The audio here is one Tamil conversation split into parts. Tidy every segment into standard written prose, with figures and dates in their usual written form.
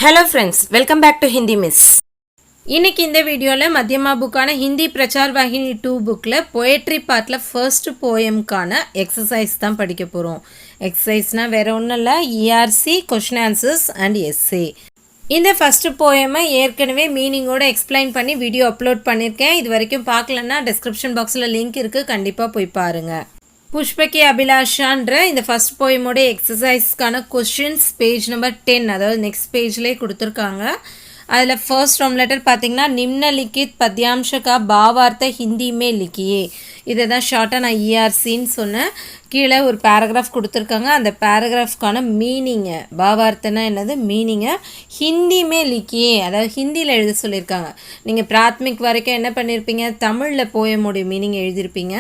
Hello friends, welcome back to Hindi miss. இன்னைக்கு இந்த வீடியோல மத்தியமா புக்கான ஹிந்தி பிரச்சார் வாகினி 2 புக்ல போயட்ரி பார்ட்ல ஃபர்ஸ்ட் போயம்கான எக்ஸசைஸ் தான் படிக்க போறோம். எக்ஸசைஸ்னா வேற ஒண்ணும் இல்ல, ERC question answers and essay. இந்த ஃபர்ஸ்ட் போயமை ஏற்கனவே மீனிங்கோட எக்ஸ்பிளைன் பண்ணி வீடியோ அப்லோட் பண்ணியிருக்கேன். இது வரைக்கும் பார்க்கலன்னா டிஸ்கிரிப்ஷன் பாக்ஸில் லிங்க் இருக்குது, கண்டிப்பாக போய் பாருங்கள். புஷ்பகி அபிலாஷான்ற இந்த ஃபர்ஸ்ட் போயமோட எக்ஸசைஸ்க்கான கொஸ்டின்ஸ் பேஜ் நம்பர் 10, அதாவது நெக்ஸ்ட் பேஜ்லேயே கொடுத்துருக்காங்க. அதில் ஃபர்ஸ்ட் ரோம் லெட்டர் பார்த்தீங்கன்னா நிம்னலிக்கித் பத்யாம்ஷ கா பாவார்த்த ஹிந்தி மே லிக்கியே. இதை தான் ஷார்ட்டாக நான் ERCன்னு சொன்னேன். கீழே ஒரு பேராகிராஃப் கொடுத்துருக்காங்க. அந்த பேராகிராஃப்கான மீனிங்கை, பாவார்த்தனா என்னது மீனிங்கை ஹிந்திமே லிக்கியே, அதாவது ஹிந்தியில் எழுத சொல்லியிருக்காங்க. நீங்கள் பிராத்மிக் வரைக்கும் என்ன பண்ணியிருப்பீங்க, தமிழில் போயமுடைய மீனிங் எழுதியிருப்பீங்க.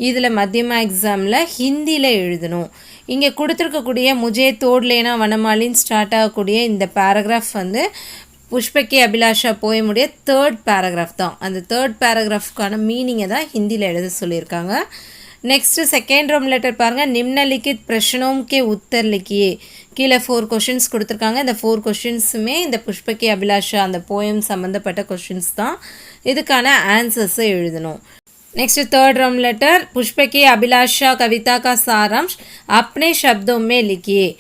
இதில் மத்தியமா எக்ஸாமில் ஹிந்தியில் எழுதணும். இங்கே கொடுத்துருக்கக்கூடிய முஜே தோட்லேனா வனமாலின்னு ஸ்டார்ட் ஆகக்கூடிய இந்த பேராகிராஃப் வந்து புஷ்பகி அபிலாஷா போயமுடைய தேர்ட் பேராகிராஃப் தான். அந்த தேர்ட் பேராகிராஃப்கான மீனிங்கை தான் ஹிந்தியில் எழுத சொல்லியிருக்காங்க. நெக்ஸ்ட்டு செகண்ட் ரோம் லெட்டர் பாருங்கள், நிம்னலிக்கித் பிரஷ்னோம் கே உத்தர் லிக்கியே. கீழே 4 கொஷின்ஸ் கொடுத்துருக்காங்க. இந்த 4 கொஷின்ஸுமே இந்த புஷ்பகி அபிலாஷா அந்த போயம் சம்மந்தப்பட்ட கொஷின்ஸ் தான். இதுக்கான ஆன்சர்ஸை எழுதணும். நெக்ஸ்ட் தேர்ட் ரோம் லெட்டர், புஷ்பகி அபிலாஷா கவிதா கா சாராம்ஷ் அப்னே சப்தோமே லிக்கியே.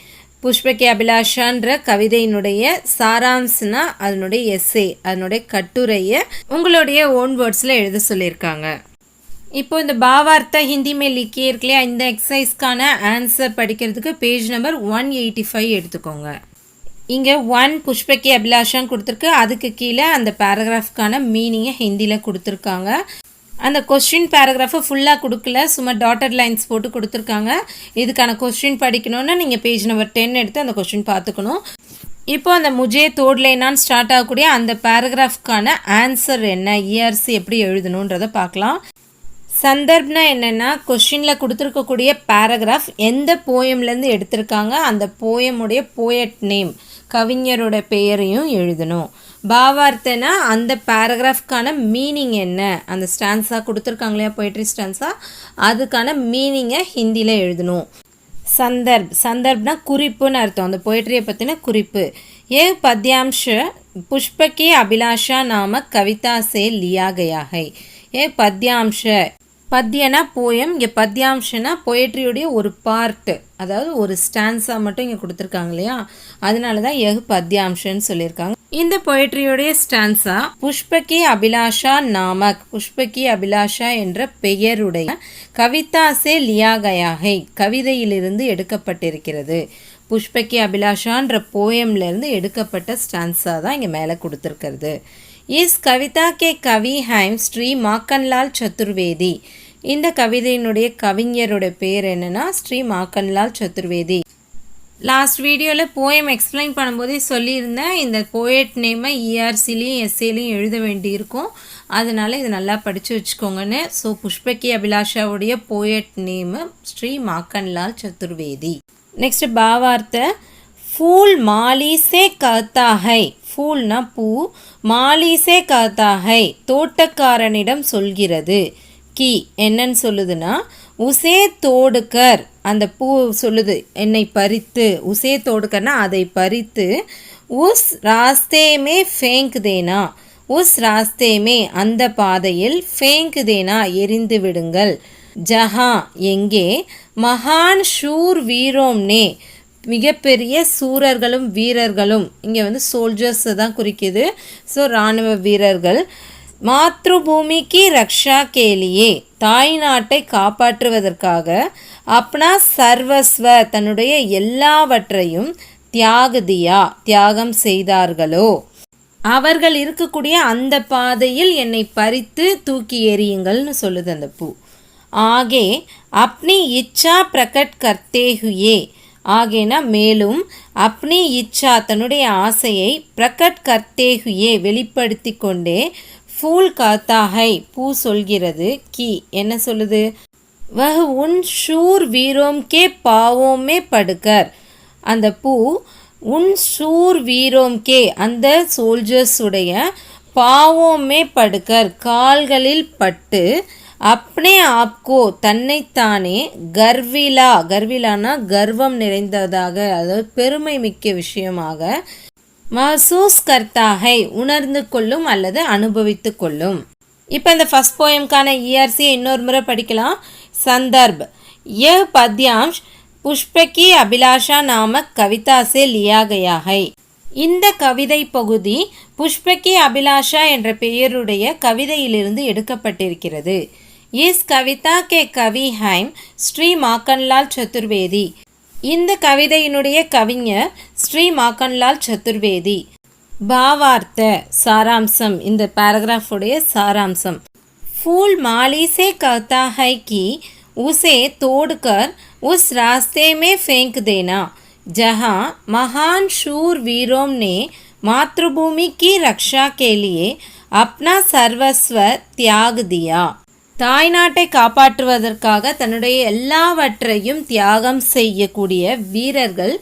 புஷ்பகி அபிலாஷான்ற கவிதையினுடைய சாராம்ஸ்னா அதனுடைய எஸ்ஸே, அதனுடைய கட்டுரையை உங்களுடைய ஓன் வேர்ட்ஸில் எழுத சொல்லியிருக்காங்க. இப்போ இந்த பாவார்த்த ஹிந்தி மே லிக்கியே இருக்கு இல்லையா, இந்த எக்ஸசைஸ்க்கான ஆன்சர் படிக்கிறதுக்கு பேஜ் நம்பர் 185 எடுத்துக்கோங்க. இங்கே 1 புஷ்பகி அபிலாஷான்னு கொடுத்துருக்கு. அதுக்கு கீழே அந்த பேராகிராஃப்கான மீனிங்கை ஹிந்தியில் கொடுத்துருக்காங்க. அந்த கொஸ்டின் பேராகிராஃபை ஃபுல்லாக கொடுக்கல, சும்மா டாட்டட் லைன்ஸ் போட்டு கொடுத்துருக்காங்க. இதுக்கான கொஸ்டின் படிக்கணும்னா நீங்கள் பேஜ் நம்பர் 10 எடுத்து அந்த கொஸ்டின் பார்த்துக்கணும். இப்போ அந்த முஜே தோட்லேனான்னு ஸ்டார்ட் ஆகக்கூடிய அந்த பேராகிராஃப்கான ஆன்சர் என்ன, ERC எப்படி எழுதணுன்றதை பார்க்கலாம். சந்தர்ப்னா என்னென்னா, கொஸ்டினில் கொடுத்துருக்கக்கூடிய பேராகிராஃப் எந்த போயம்லேருந்து எடுத்திருக்காங்க, அந்த போயமுடைய போயட் நேம், கவிஞரோட பெயரையும் எழுதணும். பாவார்த்தனா அந்த பேராகிராஃப்கான மீனிங் என்ன, அந்த ஸ்டான்ஸா கொடுத்துருக்காங்க இல்லையா, போய்ட்ரி ஸ்டான்ஸா, அதுக்கான மீனிங்கை ஹிந்தியில் எழுதணும். சந்தர்ப்னா குறிப்புன்னு அர்த்தம், அந்த போய்ட்ரியை பற்றின குறிப்பு. ஏ பத்யாம்ஷ புஷ்பகி அபிலாஷா நாம கவிதா சே லியா கயா ஹை. ஏ பத்யாம்ஷ, பத்யனா போயம், இங்கே பத்யாம்ஷனா போயட்ரியுடைய ஒரு பார்ட்டு, அதாவது ஒரு ஸ்டான்ஸா மட்டும் இங்கே கொடுத்துருக்காங்க இல்லையா, அதனால தான் பத்யாம்ஷன்னு சொல்லியிருக்காங்க. இந்த போயட்ரியுடைய ஸ்டான்ஸா புஷ்பகி அபிலாஷா நாமக், புஷ்பகி அபிலாஷா என்ற பெயருடைய கவிதா சே லியா கயா ஹை, கவிதையிலிருந்து எடுக்கப்பட்டிருக்கிறது. புஷ்பகி அபிலாஷான்ற போயம்லேருந்து எடுக்கப்பட்ட ஸ்டான்ஸா தான் இங்கே மேலே கொடுத்துருக்கிறது. இஸ் கவிதா கே கவி ஹைம் ஸ்ரீ மாக்கன்லால் சதுர்வேதி. இந்த கவிதையினுடைய கவிஞரோட பேர் என்னன்னா ஸ்ரீ மாக்கன்லால் சதுர்வேதி. லாஸ்ட் வீடியோவில் போயம் எக்ஸ்பிளைன் பண்ணும்போதே சொல்லியிருந்தேன், இந்த போயட் நேமை ERCலையும் எஸ்ஏலையும் எழுத வேண்டியிருக்கும், அதனால இதை நல்லா படித்து வச்சுக்கோங்கன்னு. ஸோ புஷ்பகி அபிலாஷாவுடைய poet name Shri Makhanlal Chaturvedi. Next பாவார்த்த, ஃபூல் மாலி சே கஹ்தா ஹை. ஃபூல்னா பூ, மாலி சே கஹ்தா ஹை தோட்டக்காரனிடம் சொல்கிறது. கி என்னன்னு சொல்லுதுன்னா, உசே தோடுக்கர், அந்த பூ சொல்லுது என்னை பறித்து, உசே தோடுக்கர்னா அதை பறித்து, உஸ் ராஸ்தேமே ஃபேங்க் தேனா, உஸ் ராஸ்தேமே அந்த பாதையில், ஃபேங்க் தேனா எரிந்து விடுங்கள், ஜஹா எங்கே, மகான் ஷூர் வீரோம்னே மிகப்பெரிய சூரர்களும் வீரர்களும், இங்கே வந்து சோல்ஜர்ஸை தான் குறிக்குது, ஸோ இராணுவ வீரர்கள், மாத்ருபூமிக்கு ரக்ஷா கேலியே தாய் நாட்டை காப்பாற்றுவதற்காக, அப்னா சர்வஸ்வ தன்னுடைய எல்லாவற்றையும், தியாகதியா தியாகம் செய்தார்களோ, அவர்கள் இருக்கக்கூடிய அந்த பாதையில் என்னை பறித்து தூக்கி எறியுங்கள்னு சொல்லுது அந்த பூ. ஆகே அப்னி இச்சா பிரகட் கர்த்தே ஹுயே, ஆகேனா மேலும், அப்னி இச்சா தன்னுடைய ஆசையை, பிரகட் கர்த்தே ஹுயே வெளிப்படுத்தி கொண்டே, ஃபூல் காத்தா ஹை பூ சொல்கிறது, கி என்ன சொல்லுது, வஹ் உன் ஷூர் வீரோம் கே பாவோமே படுக்கர், அந்த பூ உன் ஷூர் வீரோம் கே அந்த சோல்ஜர்ஸுடைய பாவோமே படுக்கர் கால்களில் பட்டு, அப்னே ஆப்கோ தன்னைத்தானே, கர்விலானா கர்வம் நிறைந்ததாக, அதாவது பெருமை மிக்க விஷயமாக, महसूस करता है உணர்ந்து கொள்ளும் அல்லது அனுபவித்து கொள்ளும். இப்போ இந்த ஃபர்ஸ்ட் போயம்கான ERC இன்னொரு முறை படிக்கலாம். संदर्भ यह पद्यांश पुष्प की अभिलाषा नामक कविता से लिया गया है. இந்த கவிதை பகுதி புஷ்பகி அபிலாஷா என்ற பெயருடைய கவிதையிலிருந்து எடுக்கப்பட்டிருக்கிறது. इस कविता के कवि हैं श्री माखनलाल चतुर्वेदी. இந்த கவிதையினுடைய கவிஞர் ஸ்ரீ மாக்கன்லால் சதுர்வேதி. பாவார்த்த சாராம்சம், இந்த பேராகிராஃபுடைய சாராம்சம். फूल माली से कहता है कि उसे तोड़कर उस रास्ते में फेंक देना जहाँ महान शूर वीरों ने मातृभूमि की रक्षा के लिए अपना सर्वस्व त्याग दिया. தாய்நாட்டை காப்பாற்றுவதற்காக தன்னுடைய எல்லாவற்றையும் தியாகம் செய்யக்கூடிய வீரர்கள்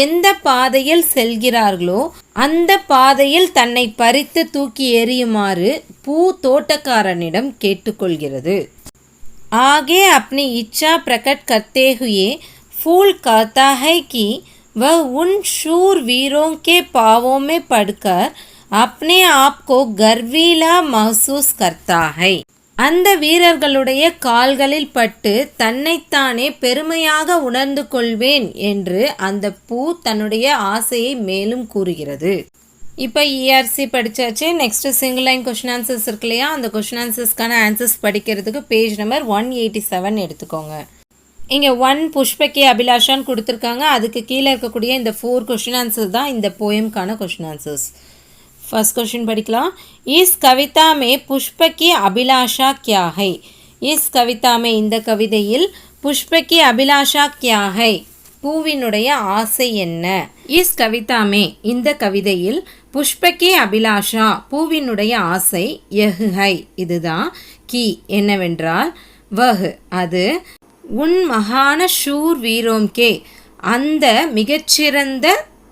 எந்த பாதையில் செல்கிறார்களோ அந்த பாதையில் தன்னை பறித்து தூக்கி எறியுமாறு பூ தோட்டக்காரனிடம் கேட்டுக்கொள்கிறது. आगे अपनी इच्छा प्रकट करते हुए फूल कहता है कि वह उन शूर वीरों के पांवों में पड़कर अपने आप को गर्वीला महसूस करता है. அந்த வீரர்களுடைய கால்களில் பட்டு தன்னைத்தானே பெருமையாக உணர்ந்து கொள்வேன் என்று அந்த பூ தன்னுடைய ஆசையை மேலும் கூறுகிறது. இப்போ ERC படித்தாச்சு. Next single line question answers இருக்கு இல்லையா, அந்த கொஷின் ஆன்சர்ஸ்க்கான ஆன்சர்ஸ் படிக்கிறதுக்கு பேஜ் நம்பர் 187 எடுத்துக்கோங்க. இங்கே 1 புஷ்பகி அபிலாஷான்னு கொடுத்துருக்காங்க. அதுக்கு கீழே இருக்கக்கூடிய இந்த 4 கொஷின் ஆன்சர்ஸ் தான் இந்த போயம்கான கொஷின் ஆன்சர்ஸ். फर्स्ट क्वेश्चन படிக்கலாம். इस कविता में पुष्प की अभिलाषा क्या है? इस कविता में இந்த கவிதையில் पुष्प की अभिलाषा क्या है? பூவினுடைய ஆசை என்ன? इस कविता में இந்த கவிதையில் पुष्प की अभिलाषा பூவினுடைய ஆசை यह है இதுதான். की என்னவென்றால் वह அது உன் மகான ஷூர் வீரோம் கே அந்த மிகச்சிறந்த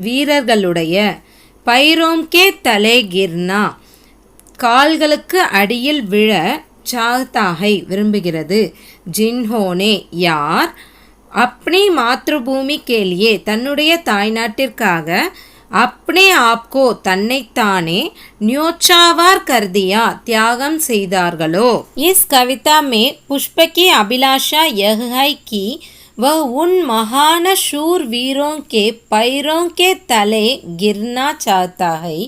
வீரர்களுடைய பைரோம் கே தலே கிர்னா கால்களுக்கு அடியில் விழ சாஹ்தாஹை விரும்புகிறது. ஜின்ஹோனே யார் அப்னி மாத்ருபூமி கேலியே தன்னுடைய தாய்நாட்டிற்காக அப்னே ஆப்கோ தன்னைத்தானே நியோச்சாவார் கர்தியா தியாகம் செய்தார்களோ. Is Kavitha May புஷ்பகி Abhilasha யஹ் high கி वह उन महान शूर वीरों के पैरों के तले गिरना चाहता है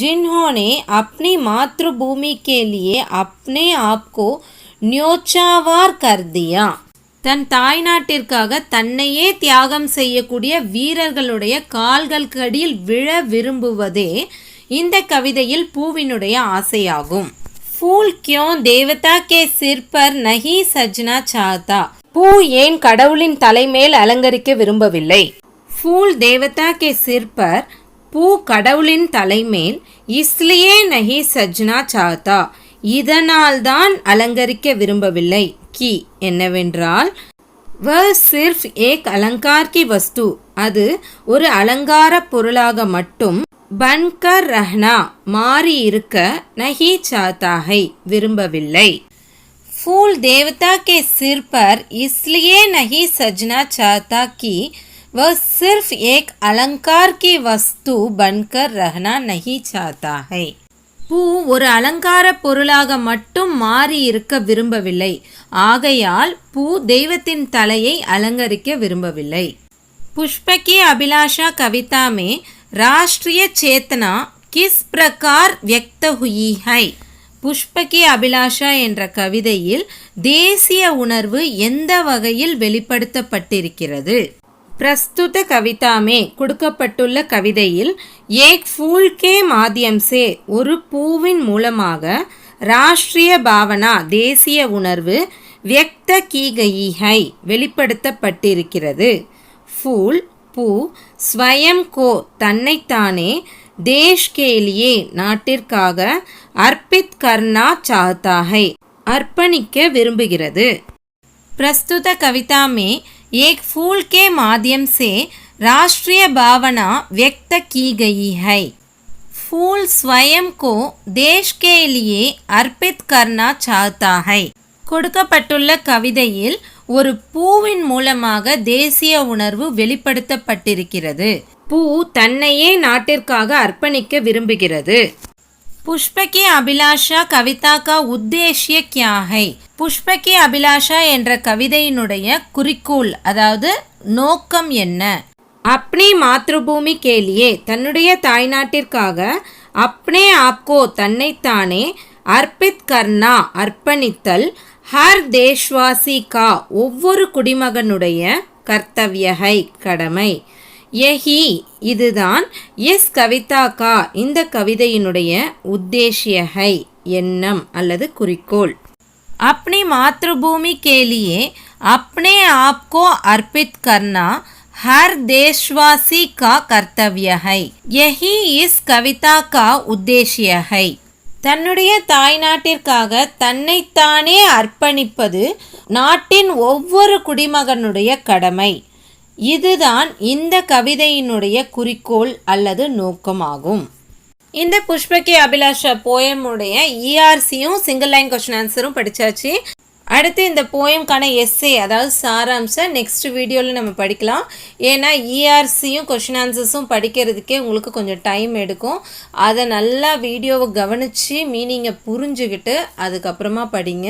जिन्होंने अपनी मातृभूमि के लिए अपने आप को न्योचावार कर दिया. தன் தாய்நாட்டிற்காக தன்னையே தியாகம் செய்யக்கூடிய வீரர்களுடைய கால்களுக்கடியில் விழ விரும்புவதே இந்த கவிதையில் பூவினுடைய ஆசையாகும். फूल क्यों देवता के सिर पर नहीं सजना चाहता? பூ ஏன் கடவுளின் தலைமேல் அலங்கரிக்க விரும்பவில்லை? फूल देवता के सिर पर பூ கடவுளின் தலைமேல் इसलिए नहीं सजना चाहता இதனால்தான் அலங்கரிக்க விரும்பவில்லை. की என்னவென்றால் वह सिर्फ एक अलंकार की वस्तु அது ஒரு அலங்கார பொருளாக மட்டும் बनकर रहना மாறி இருக்க नहीं चाहता है விரும்பவில்லை. फूल देवता के सिर पर इसलिए नहीं सजना चाहता कि वह सिर्फ एक अलंकार की वस्तु बनकर रहना नहीं चाहता है. பூ ஒரு அலங்கார பொருளாக மட்டும் மாறி இருக்க விரும்பவில்லை. ஆகையால் பூ தெய்வத்தின் தலையை அலங்கரிக்க விரும்பவில்லை. புஷ்பகி அபிலாஷா கவிதா में राष्ट्रीय चेतना किस प्रकार व्यक्त हुई है? புஷ்பகி அபிலாஷா என்ற கவிதையில் தேசிய உணர்வு எந்த வகையில் வெளிப்படுத்தப்பட்டிருக்கிறது? பிரஸ்துத கவிதாமே கொடுக்கப்பட்டுள்ள கவிதையில் ஏக் ஃபூல் கே மாத்தியம் சே ஒரு பூவின் மூலமாக ராஷ்ட்ரிய பாவனா தேசிய உணர்வு வியக்த கீ கயி ஹை வெளிப்படுத்தப்பட்டிருக்கிறது. ஃபூல் பூ ஸ்வயம் கோ தன்னைத்தானே தேஷ் கேலியே நாட்டிற்காக अर्पित करना चाहता है अर्पणिக்க விரும்புகிறது. प्रस्तुत कविता में एक फूल के माध्यम से राष्ट्रीय भावना व्यक्त की गई है. फूल स्वयं को देश के लिए अर्पित करना चाहता है. கொடுக்கப்பட்டுள்ள கவிதையில் ஒரு பூவின் மூலமாக தேசிய உணர்வு வெளிப்படுத்தப்பட்டிருக்கிறது. பூ தன்னையே நாட்டிற்காக அர்ப்பணிக்க விரும்புகிறது. புஷ்பகி அபிலாஷா கவிதா கா உத்தேஷ்ய கியா ஹை? புஷ்பகி அபிலாஷா என்ற கவிதையினுடைய குறிக்கோள் அதாவது நோக்கம் என்ன? அப்னி மாத்ருபூமி கேலியே தன்னுடைய தாய்நாட்டிற்காக அப்னே ஆப்கோ தன்னைத்தானே அர்ப்பித் கர்னா அர்ப்பணித்தல் ஹர் தேஷ்வாசி கா ஒவ்வொரு குடிமகனுடைய கர்த்தவ்யஹை கடமை. யஹி இதுதான் எஸ் கவிதா கா இந்த கவிதையினுடைய உத்தேஷ்யஹை எண்ணம் அல்லது குறிக்கோள். அப்னி மாத்ருபூமி கேலியே அப்னே ஆப்கோ அர்ப்பித் கர்னா हर देशवासी का कर्तव्य है. यही इस कविता का उद्देश्य है. தன்னுடைய தாய்நாட்டிற்காக தன்னைத்தானே அர்ப்பணிப்பது நாட்டின் ஒவ்வொரு குடிமகனுடைய கடமை. இதுதான் இந்த கவிதையினுடைய குறிக்கோள் அல்லது நோக்கமாகும். இந்த புஷ்பகி அபிலாஷா போயமுடைய இஆர்சியும் சிங்கிள் லைன் கொஸ்டின் ஆன்சரும் படித்தாச்சு. அடுத்து இந்த போயம்கான எஸ்ஸே அதாவது சாராம்சம் நெக்ஸ்ட் வீடியோவில் நம்ம படிக்கலாம். ஏன்னா இஆர்சியும் கொஷின் ஆன்சர்ஸும் படிக்கிறதுக்கே உங்களுக்கு கொஞ்சம் டைம் எடுக்கும். அதை நல்லா வீடியோவை கவனித்து மீனிங்கை புரிஞ்சுக்கிட்டு அதுக்கப்புறமா படிங்க.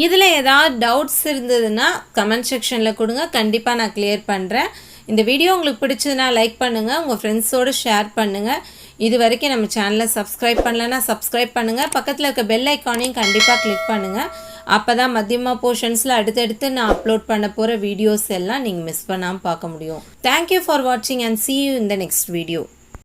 இதில் ஏதாவது டவுட்ஸ் இருந்ததுன்னா கமெண்ட் செக்ஷனில் கொடுங்க, கண்டிப்பாக நான் கிளியர் பண்ணுறேன். இந்த வீடியோ உங்களுக்கு பிடிச்சதுன்னா லைக் பண்ணுங்கள், உங்கள் ஃப்ரெண்ட்ஸோடு ஷேர் பண்ணுங்கள். இது வரைக்கும் நம்ம சேனலை சப்ஸ்கிரைப் பண்ணலைன்னா சப்ஸ்கிரைப் பண்ணுங்கள். பக்கத்தில் இருக்க பெல் ஐக்கானையும் கண்டிப்பாக கிளிக் பண்ணுங்கள். அப்போ தான் மத்தியமா போர்ஷன்ஸில் அடுத்தடுத்து நான் அப்லோட் பண்ண போகிற வீடியோஸ் எல்லாம் நீங்கள் மிஸ் பண்ணாமல் பார்க்க முடியும். தேங்க்யூ ஃபார் வாட்சிங் and see you in the next video.